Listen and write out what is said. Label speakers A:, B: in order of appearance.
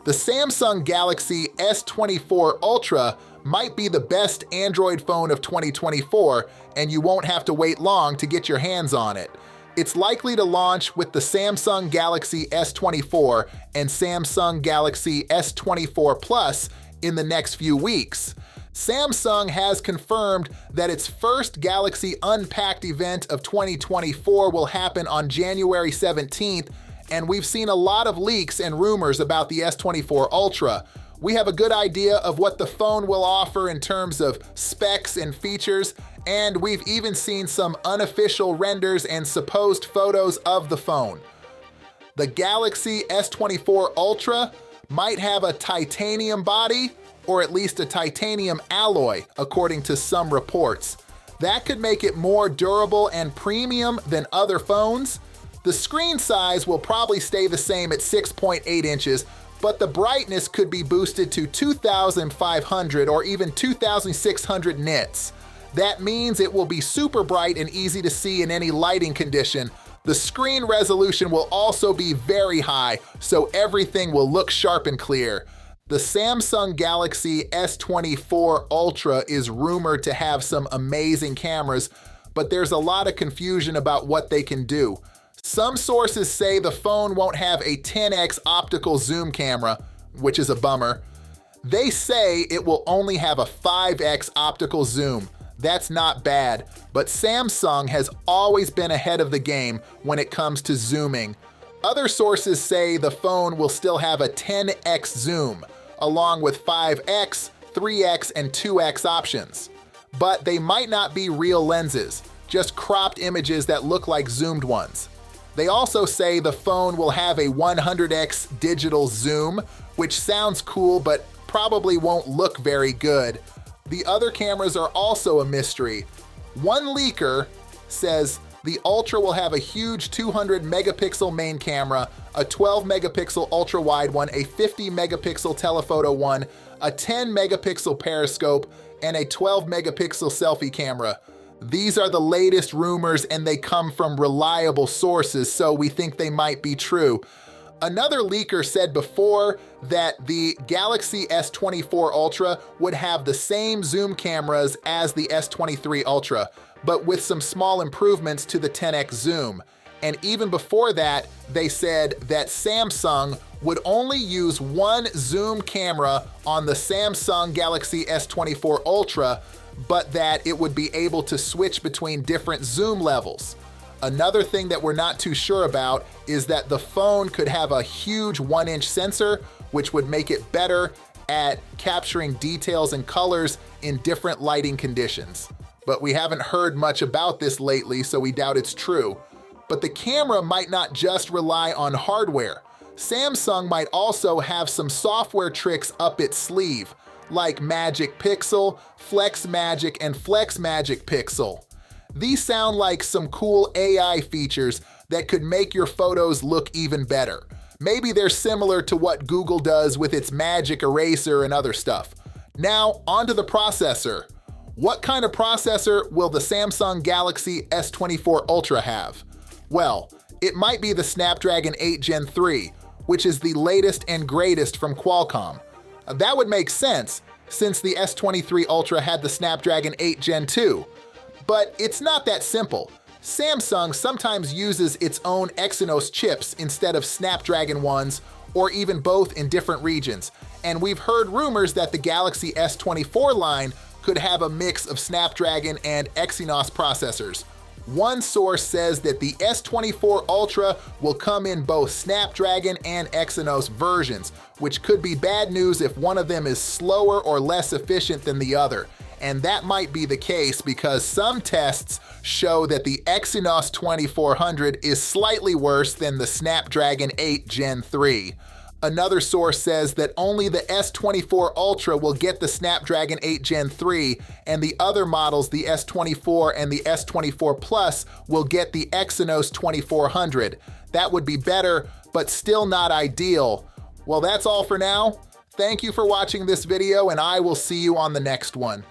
A: The Samsung Galaxy S24 Ultra might be the best Android phone of 2024, and you won't have to wait long to get your hands on it. It's likely to launch with the Samsung Galaxy S24 and Samsung Galaxy S24 Plus in the next few weeks. Samsung has confirmed that its first Galaxy Unpacked event of 2024 will happen on January 17th, and we've seen a lot of leaks and rumors about the S24 Ultra. We have a good idea of what the phone will offer in terms of specs and features, and we've even seen some unofficial renders and supposed photos of the phone. The Galaxy S24 Ultra might have a titanium body, or at least a titanium alloy, according to some reports. That could make it more durable and premium than other phones. The screen size will probably stay the same at 6.8 inches, but the brightness could be boosted to 2,500 or even 2,600 nits. That means it will be super bright and easy to see in any lighting condition. The screen resolution will also be very high, so everything will look sharp and clear. The Samsung Galaxy S24 Ultra is rumored to have some amazing cameras, but there's a lot of confusion about what they can do. Some sources say the phone won't have a 10x optical zoom camera, which is a bummer. They say it will only have a 5x optical zoom. That's not bad, but Samsung has always been ahead of the game when it comes to zooming. Other sources say the phone will still have a 10x zoom, along with 5x, 3x, and 2x options. But they might not be real lenses, just cropped images that look like zoomed ones. They also say the phone will have a 100x digital zoom, which sounds cool but probably won't look very good. The other cameras are also a mystery. One leaker says the Ultra will have a huge 200 megapixel main camera, a 12 megapixel ultra wide one, a 50 megapixel telephoto one, a 10 megapixel periscope, and a 12 megapixel selfie camera. These are the latest rumors and they come from reliable sources, so we think they might be true. Another leaker said before that the Galaxy S24 Ultra would have the same zoom cameras as the S23 Ultra, but with some small improvements to the 10x zoom. And even before that, they said that Samsung would only use one zoom camera on the Samsung Galaxy S24 Ultra, but that it would be able to switch between different zoom levels. Another thing that we're not too sure about is that the phone could have a huge 1-inch sensor, which would make it better at capturing details and colors in different lighting conditions. But we haven't heard much about this lately, so we doubt it's true. But the camera might not just rely on hardware. Samsung might also have some software tricks up its sleeve, like Magic Pixel, Flex Magic, and Flex Magic Pixel. These sound like some cool AI features that could make your photos look even better. Maybe they're similar to what Google does with its Magic Eraser and other stuff. Now, onto the processor. What kind of processor will the Samsung Galaxy S24 Ultra have? Well, it might be the Snapdragon 8 Gen 3, which is the latest and greatest from Qualcomm. That would make sense, since the S23 Ultra had the Snapdragon 8 Gen 2. But it's not that simple. Samsung sometimes uses its own Exynos chips instead of Snapdragon ones, or even both in different regions. And we've heard rumors that the Galaxy S24 line could have a mix of Snapdragon and Exynos processors. One source says that the S24 Ultra will come in both Snapdragon and Exynos versions, which could be bad news if one of them is slower or less efficient than the other. And that might be the case because some tests show that the Exynos 2400 is slightly worse than the Snapdragon 8 Gen 3. Another source says that only the S24 Ultra will get the Snapdragon 8 Gen 3, and the other models, the S24 and the S24 Plus, will get the Exynos 2400. That would be better, but still not ideal. Well, that's all for now. Thank you for watching this video, and I will see you on the next one.